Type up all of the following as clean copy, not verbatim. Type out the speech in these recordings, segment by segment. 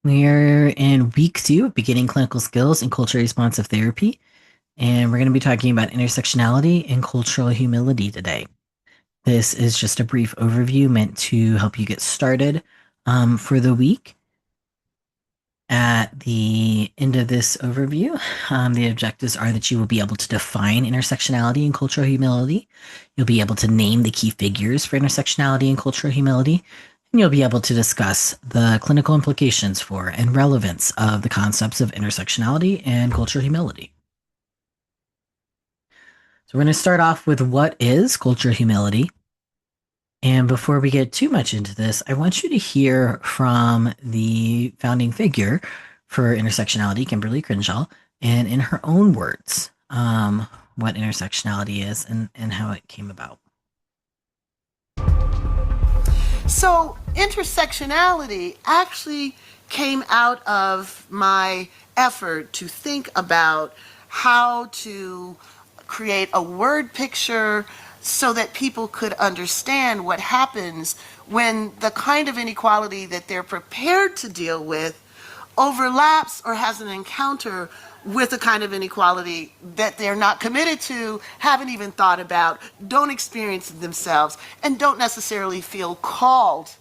We're in week 2 of beginning clinical skills in culture responsive therapy, and we're going to be talking about intersectionality and cultural humility today. This is just a brief overview meant to help you get started for the week. At the end of this overview, the objectives are that you will be able to define intersectionality and cultural humility. You'll be able to name the key figures for intersectionality and cultural humility, and you'll be able to discuss the clinical implications for and relevance of the concepts of intersectionality and cultural humility. So we're going to start off with what is cultural humility. And before we get too much into this, I want you to hear from the founding figure for intersectionality, Kimberly Crenshaw, and in her own words, what intersectionality is and how it came about. So, intersectionality actually came out of my effort to think about how to create a word picture so that people could understand what happens when the kind of inequality that they're prepared to deal with overlaps or has an encounter with a kind of inequality that they're not committed to, haven't even thought about, don't experience themselves, and don't necessarily feel called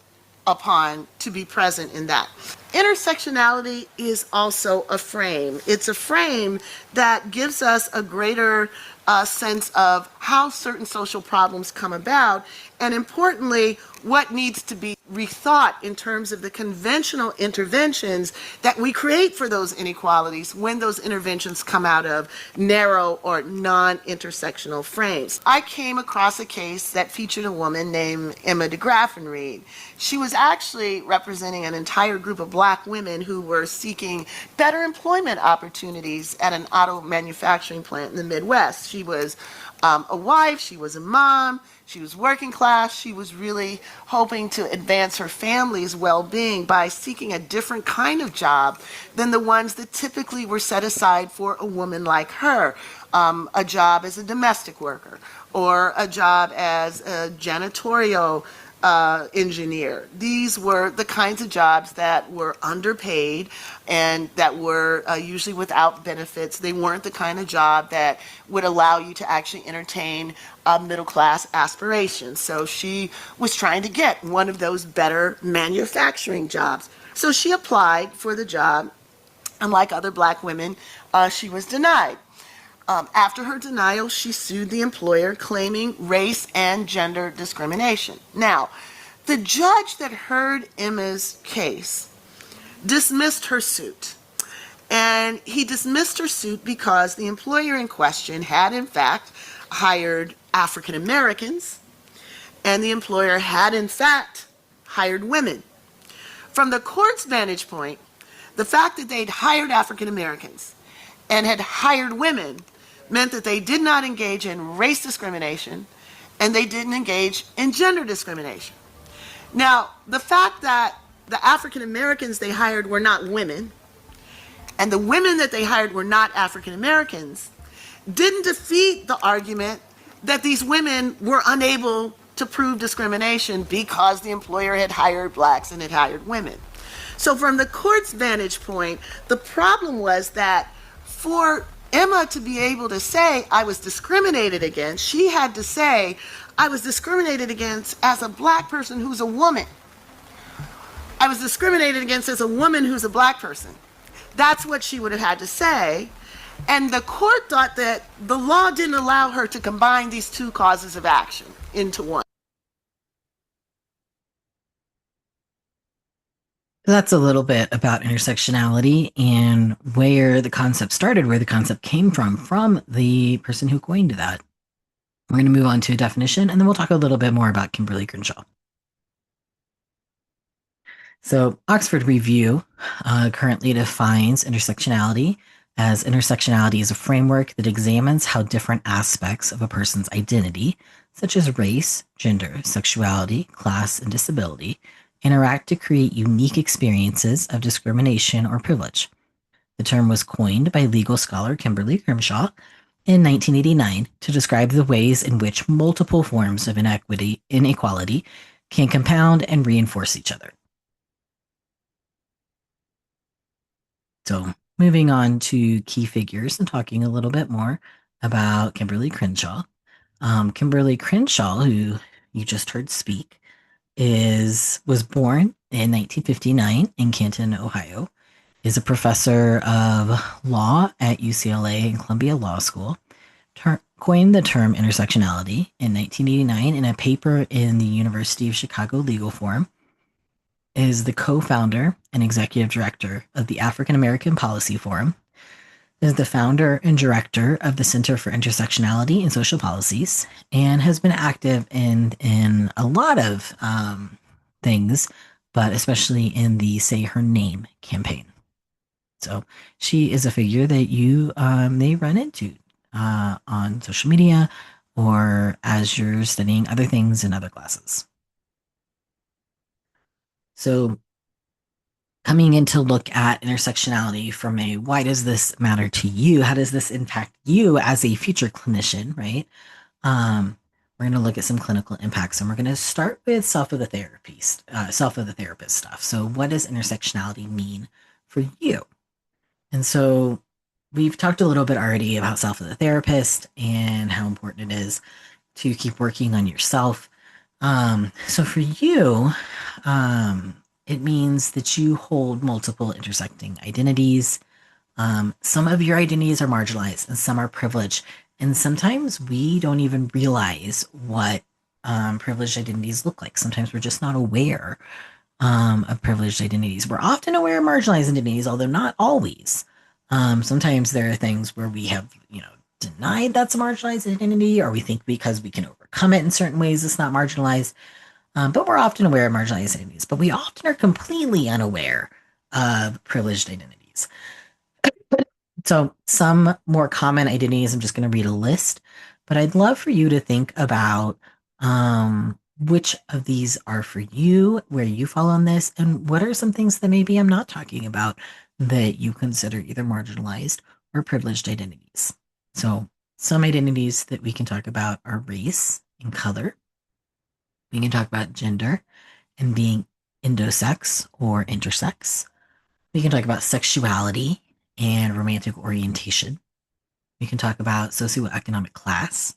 upon to be present in that. Intersectionality is also a frame. It's a frame that gives us a greater sense of how certain social problems come about, and importantly, what needs to be rethought in terms of the conventional interventions that we create for those inequalities when those interventions come out of narrow or non-intersectional frames. I came across a case that featured a woman named Emma de Graffenried. She was actually representing an entire group of black women who were seeking better employment opportunities at an auto manufacturing plant in the Midwest. She was a wife, she was a mom, she was working class, she was really hoping to advance her family's well-being by seeking a different kind of job than the ones that typically were set aside for a woman like her. A job as a domestic worker or a job as a janitorial engineer. These were the kinds of jobs that were underpaid and that were usually without benefits. They weren't the kind of job that would allow you to actually entertain middle class aspirations. So she was trying to get one of those better manufacturing jobs. So she applied for the job. Unlike other black women, she was denied. After her denial, she sued the employer, claiming race and gender discrimination. Now, the judge that heard Emma's case dismissed her suit. And he dismissed her suit because the employer in question had, in fact, hired African Americans, and the employer had, in fact, hired women. From the court's vantage point, the fact that they'd hired African Americans and had hired women meant that they did not engage in race discrimination and they didn't engage in gender discrimination. Now, the fact that the African Americans they hired were not women and the women that they hired were not African Americans didn't defeat the argument that these women were unable to prove discrimination because the employer had hired blacks and had hired women. So from the court's vantage point, the problem was that for Emma to be able to say, I was discriminated against, she had to say, I was discriminated against as a black person who's a woman. I was discriminated against as a woman who's a black person. That's what she would have had to say. And the court thought that the law didn't allow her to combine these two causes of action into one. That's a little bit about intersectionality and where the concept started, where the concept came from the person who coined that. We're going to move on to a definition, and then we'll talk a little bit more about Kimberly Crenshaw. So, Oxford Review currently defines intersectionality as intersectionality is a framework that examines how different aspects of a person's identity, such as race, gender, sexuality, class, and disability, interact to create unique experiences of discrimination or privilege. The term was coined by legal scholar Kimberly Crenshaw in 1989 to describe the ways in which multiple forms of inequality can compound and reinforce each other. So, moving on to key figures and talking a little bit more about Kimberly Crenshaw. Kimberly Crenshaw, who you just heard speak, is was born in 1959 in Canton, Ohio. Is a professor of law at UCLA and Columbia Law School. Coined the term intersectionality in 1989 in a paper in the University of Chicago Legal Forum. Is the co-founder and executive director of the African American Policy Forum. Is the founder and director of the Center for Intersectionality and Social Policies, and has been active in a lot of things, but especially in the Say Her Name campaign. So she is a figure that you may run into on social media or as you're studying other things in other classes. So coming in to look at intersectionality from a why does this matter to you? How does this impact you as a future clinician, right? Um, we're going to look at some clinical impacts, and we're going to start with self of the therapist stuff. So, what does intersectionality mean for you? And so, we've talked a little bit already about self of the therapist and how important it is to keep working on yourself. So for you, it means that you hold multiple intersecting identities. Some of your identities are marginalized and some are privileged. And sometimes we don't even realize what privileged identities look like. Sometimes we're just not aware of privileged identities. We're often aware of marginalized identities, although not always. Sometimes there are things where we have, denied that's a marginalized identity, or we think because we can overcome it in certain ways, it's not marginalized. But we're often aware of marginalized identities, but we often are completely unaware of privileged identities. So, some more common identities, I'm just going to read a list, but I'd love for you to think about which of these are for you, where you fall on this, and what are some things that maybe I'm not talking about that you consider either marginalized or privileged identities. So, some identities that we can talk about are race and color. We can talk about gender and being endosex or intersex. We can talk about sexuality and romantic orientation. We can talk about socioeconomic class.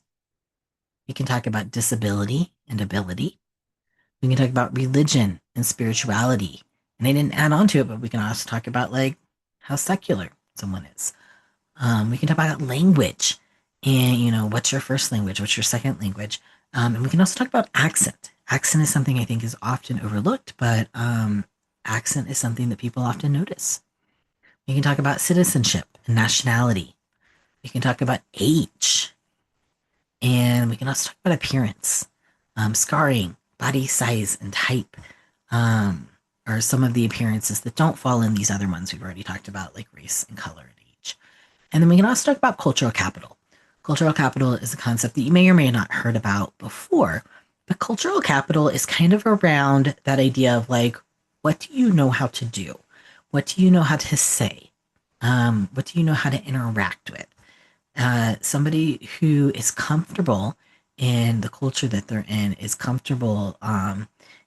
We can talk about disability and ability. We can talk about religion and spirituality. And I didn't add on to it, but we can also talk about like how secular someone is. We can talk about language and, what's your first language? What's your second language? And we can also talk about accent. Accent is something I think is often overlooked, but accent is something that people often notice. We can talk about citizenship and nationality. We can talk about age. And we can also talk about appearance, scarring, body size, and type are some of the appearances that don't fall in these other ones we've already talked about, like race and color and age. And then we can also talk about cultural capital. Cultural capital is a concept that you may or may not heard about before, but cultural capital is kind of around that idea of like, what do you know how to do? What do you know how to say? What do you know how to interact with? Somebody who is comfortable in the culture that they're in is comfortable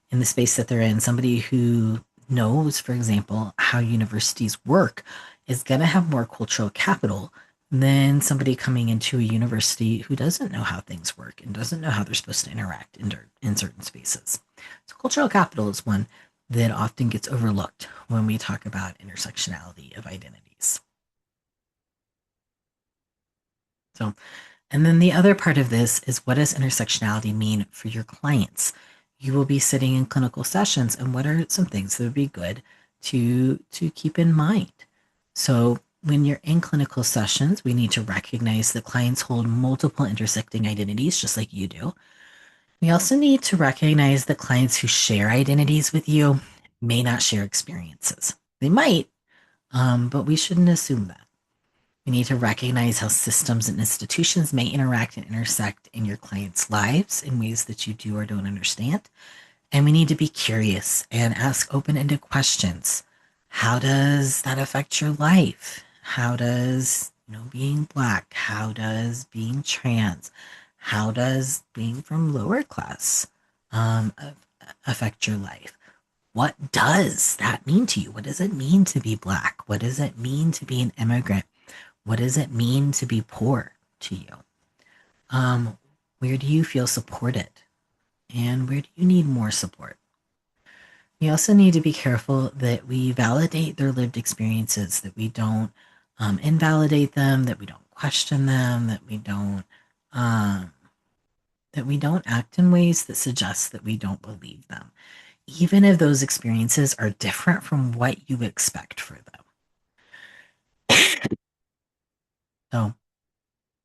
in the space that they're in. Somebody who knows, for example, how universities work is going to have more cultural capital than somebody coming into a university who doesn't know how things work and doesn't know how they're supposed to interact in certain spaces. So, cultural capital is one that often gets overlooked when we talk about intersectionality of identities. So, and then the other part of this is what does intersectionality mean for your clients? You will be sitting in clinical sessions, and what are some things that would be good to keep in mind? So, when you're in clinical sessions, we need to recognize that clients hold multiple intersecting identities, just like you do. We also need to recognize that clients who share identities with you may not share experiences. They might, but we shouldn't assume that. We need to recognize how systems and institutions may interact and intersect in your clients' lives in ways that you do or don't understand. And we need to be curious and ask open ended questions. How does that affect your life? How does, being black, how does being trans, how does being from lower class affect your life? what does that mean to you? What does it mean to be Black? What does it mean to be an immigrant? What does it mean to be poor to you? Um, where do you feel supported? And where do you need more support? We also need to be careful that we validate their lived experiences, that we don't invalidate them, that we don't question them, um, that we don't act in ways that suggest that we don't believe them, even if those experiences are different from what you expect for them. So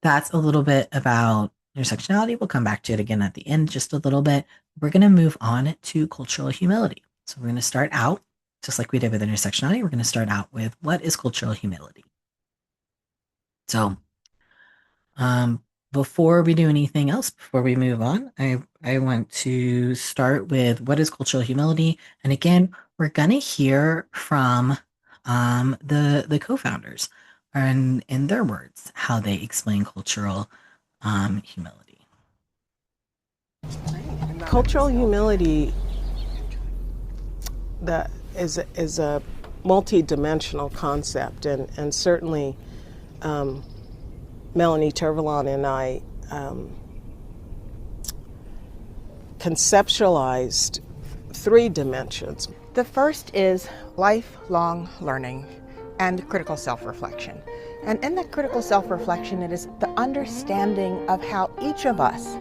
that's a little bit about intersectionality. We'll come back to it again at the end, just a little bit. We're going to move on to cultural humility. So we're going to start out, just like we did with intersectionality, we're going to start out with what is cultural humility? So um, before we do anything else, before we move on, I want to start with what is cultural humility. And again, we're going to hear from the co-founders and in their words how they explain cultural humility. Cultural humility that is a multi-dimensional concept, and certainly Melanie Tervalon and I conceptualized three dimensions. The first is lifelong learning and critical self-reflection. And in that critical self-reflection, it is the understanding of how each of us,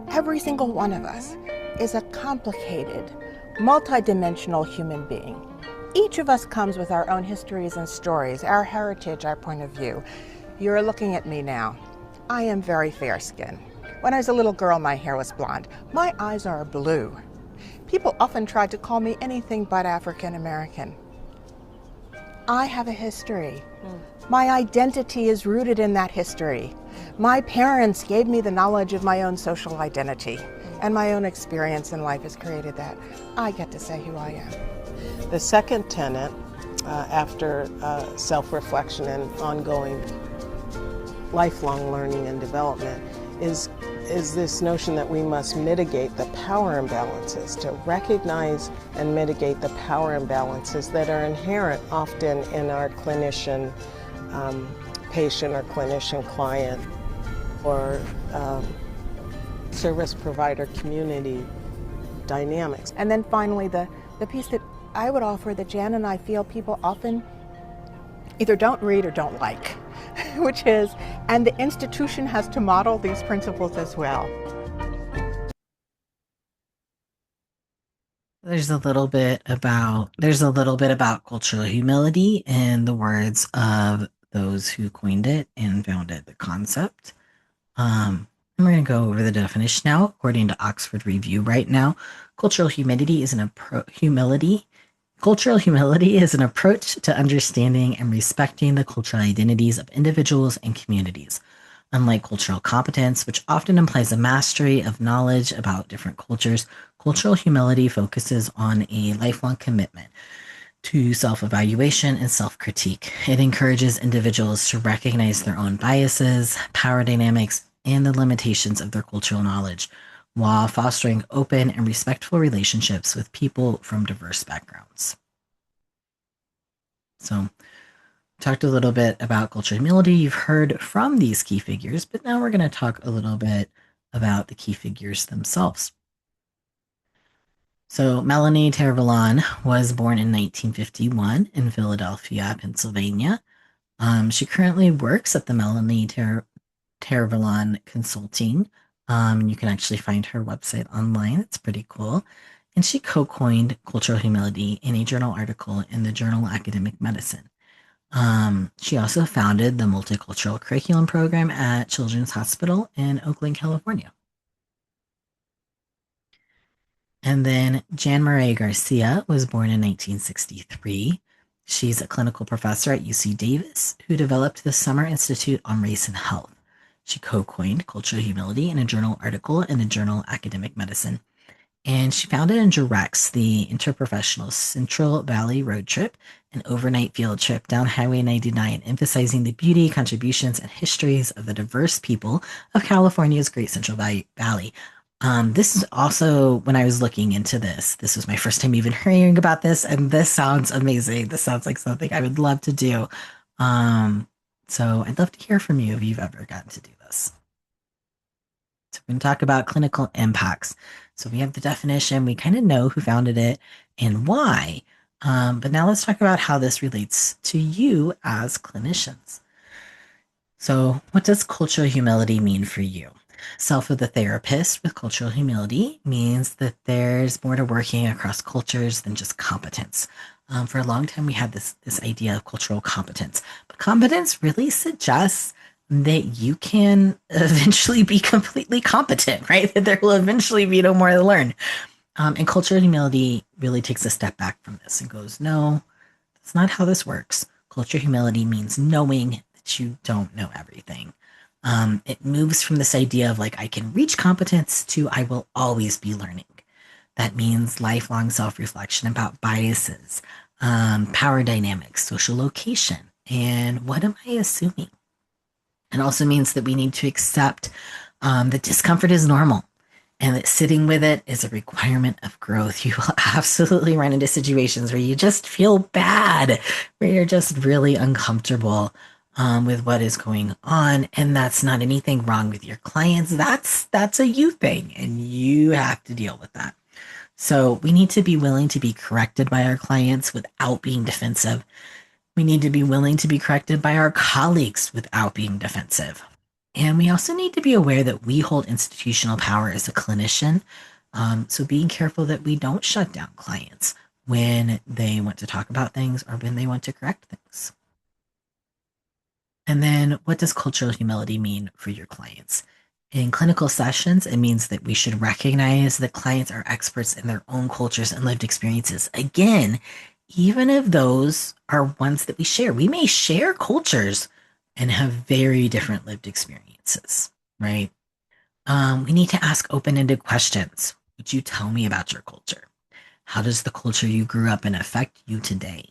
every single one of us, is a complicated, multidimensional human being. Each of us comes with our own histories and stories, our heritage, our point of view. You're looking at me now. I am very fair-skinned. When I was a little girl, my hair was blonde. My eyes are blue. People often tried to call me anything but African American. I have a history. My identity is rooted in that history. My parents gave me the knowledge of my own social identity, and my own experience in life has created that. I get to say who I am. The second tenet, after self-reflection and ongoing lifelong learning and development, is this notion that we must mitigate the power imbalances, to recognize and mitigate the power imbalances that are inherent often in our clinician patient or clinician client or service provider community dynamics. And then finally, the piece that I would offer that Jan and I feel people often either don't read or don't like, which is, and the institution has to model these principles as well. There's a little bit about cultural humility in the words of those who coined it and founded the concept. And we're going to go over the definition now. According to Oxford Review right now, cultural humility is Cultural humility is an approach to understanding and respecting the cultural identities of individuals and communities. Unlike cultural competence, which often implies a mastery of knowledge about different cultures, cultural humility focuses on a lifelong commitment to self-evaluation and self-critique. It encourages individuals to recognize their own biases, power dynamics, and the limitations of their cultural knowledge, while fostering open and respectful relationships with people from diverse backgrounds. So, talked a little bit about cultural humility. You've heard from these key figures, but now we're going to talk a little bit about the key figures themselves. So, Melanie Tervalon was born in 1951 in Philadelphia, Pennsylvania. She currently works at the Melanie Tervalon Consulting. You can actually find her website online. It's pretty cool. And she co-coined cultural humility in a journal article in the journal Academic Medicine. She also founded the multicultural curriculum program at Children's Hospital in Oakland, California. And then Jan Marie Garcia was born in 1963. She's a clinical professor at UC Davis who developed the Summer Institute on Race and Health. She co-coined cultural humility in a journal article in the journal Academic Medicine. And she founded and directs the Interprofessional Central Valley Road Trip, an overnight field trip down Highway 99, emphasizing the beauty, contributions, and histories of the diverse people of California's Great Central Valley. This is also when I was looking into this. This was my first time even hearing about this, and this sounds amazing. This sounds like something I would love to do. Um, so I'd love to hear from you if you've ever gotten to do this. So we're going to talk about clinical impacts. So we have the definition. We kind of know who founded it and why. But now let's talk about how this relates to you as clinicians. So, what does cultural humility mean for you? Self of the therapist with cultural humility means that there's more to working across cultures than just competence. For a long time, we had this idea of cultural competence, but competence really suggests that you can eventually be completely competent, right? That there will eventually be no more to learn. And cultural humility really takes a step back from this and goes, no, that's not how this works. Cultural humility means knowing that you don't know everything. It moves from this idea of like, I can reach competence to I will always be learning. That means lifelong self reflection about biases, power dynamics, social location, and what am I assuming? It also means that we need to accept that discomfort is normal and that sitting with it is a requirement of growth. You will absolutely run into situations where you just feel bad, where you're just really uncomfortable with what is going on, and that's not anything wrong with your clients. That's a you thing, and you have to deal with that. So we need to be willing to be corrected by our clients without being defensive. We need to be willing to be corrected by our colleagues without being defensive. And we also need to be aware that we hold institutional power as a clinician. So being careful that we don't shut down clients when they want to talk about things or when they want to correct things. And then what does cultural humility mean for your clients? In clinical sessions, it means that we should recognize that clients are experts in their own cultures and lived experiences. Again, even if those are ones that we share, we may share cultures and have very different lived experiences, right? We need to ask open ended questions. Would you tell me about your culture? How does the culture you grew up in affect you today?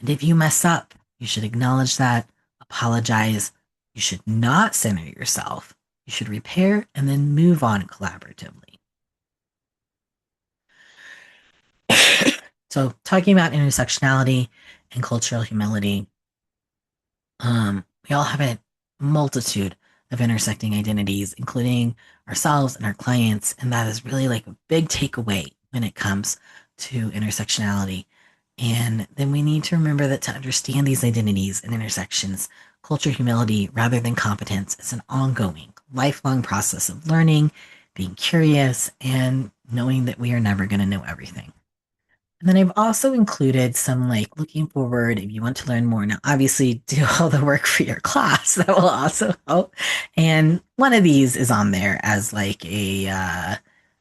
And if you mess up, you should acknowledge that, apologize. You should not center yourself. You should repair and then move on collaboratively. So, talking about intersectionality and cultural humility, we all have a multitude of intersecting identities, including ourselves and our clients. And that is really like a big takeaway when it comes to intersectionality. And then we need to remember that to understand these identities and intersections, culture humility rather than competence is an ongoing, lifelong process of learning, being curious, and knowing that we are never going to know everything. And then I've also included some like looking forward if you want to learn more. Now, obviously, do all the work for your class. That will also help. And one of these is on there as like a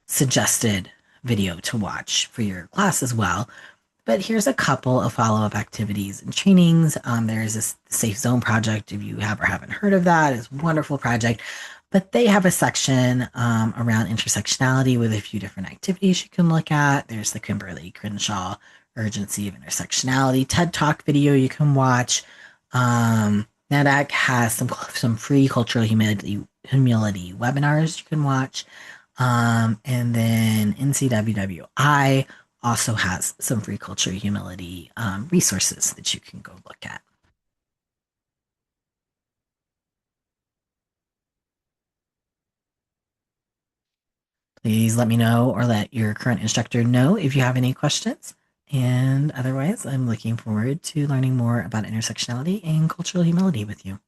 suggested video to watch for your class as well. But here's a couple of follow-up activities and trainings. There's this Safe Zone project. If you have or haven't heard of that, it's a wonderful project. But they have a section around intersectionality with a few different activities you can look at. There's the Kimberly Crenshaw Urgency of Intersectionality TED Talk video you can watch. NADAC has some free cultural humility webinars you can watch. And then NCWWI also has some free cultural humility resources that you can go look at. Please let me know or let your current instructor know if you have any questions. And otherwise, I'm looking forward to learning more about intersectionality and cultural humility with you.